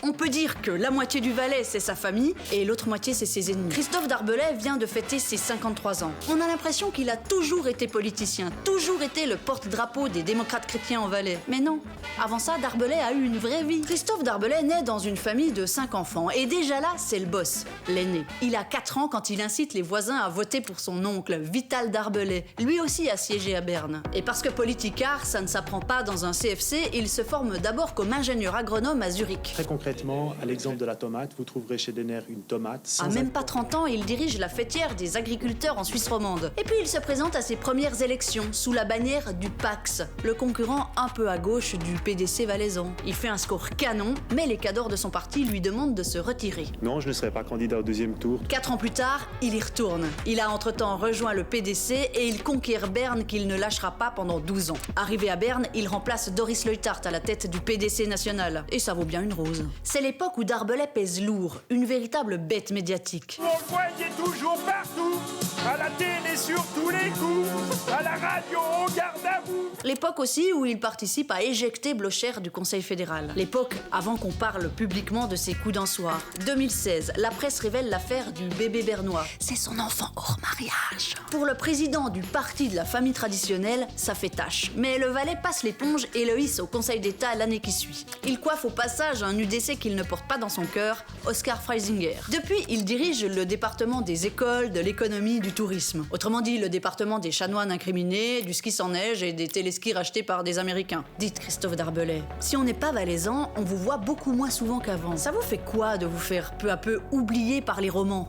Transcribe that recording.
On peut dire que la moitié du Valais, c'est sa famille, et l'autre moitié, c'est ses ennemis. Christophe Darbelay vient de fêter ses 53 ans. On a l'impression qu'il a toujours été politicien, toujours été le porte-drapeau des démocrates chrétiens en Valais. Mais non. Avant ça, Darbelay a eu une vraie vie. Christophe Darbelay naît dans une famille de 5 enfants, et déjà là, c'est le boss, l'aîné. Il a 4 ans quand il incite les voisins à voter pour son oncle, Vital Darbelay. Lui aussi a siégé à Berne. Et parce que politicard, ça ne s'apprend pas dans un CFC, il se forme d'abord comme ingénieur agronome à Zurich. Très concrètement, à l'exemple de la tomate, vous trouverez chez Denner une tomate sans... À même pas 30 ans, il dirige la fêtière des agriculteurs en Suisse romande. Et puis il se présente à ses premières élections, sous la bannière du PAX, le concurrent un peu à gauche du PDC valaisan. Il fait un score canon, mais les cadors de son parti lui demandent de se retirer. Non, je ne serai pas candidat au deuxième tour. 4 ans plus tard, il y retourne. Il a entre-temps rejoint le PDC et il conquiert Berne qu'il ne lâchera pas pendant 12 ans. Arrivé à Berne, il remplace Doris Leuthard à la tête du PDC national. Et ça vaut bien une rose. C'est l'époque où Darbelay pèse lourd, une véritable bête médiatique. On le voyait toujours partout, à la télé sur tous les coups, à la radio on garde à vous. L'époque aussi où il participe à éjecter Blocher du Conseil fédéral. L'époque avant qu'on parle publiquement de ses coups d'un soir. 2016, la presse révèle l'affaire du bébé bernois. C'est son enfant hors mariage. Pour le président du parti de la famille traditionnelle, ça fait tâche. Mais le Valais passe l'éponge et le hisse au Conseil d'État l'année qui suit. Il coiffe au passage un UDC qu'il ne porte pas dans son cœur, Oskar Freisinger. Depuis, il dirige le département des écoles, de l'économie, du tourisme. Autrement dit, le département des chanoines incriminés, du ski sans neige et des téléskis rachetés par des Américains. Dites Christophe Darbelay, si on n'est pas valaisan, on vous voit beaucoup moins souvent qu'avant. Ça vous fait quoi de vous faire peu à peu oublier par les romans ?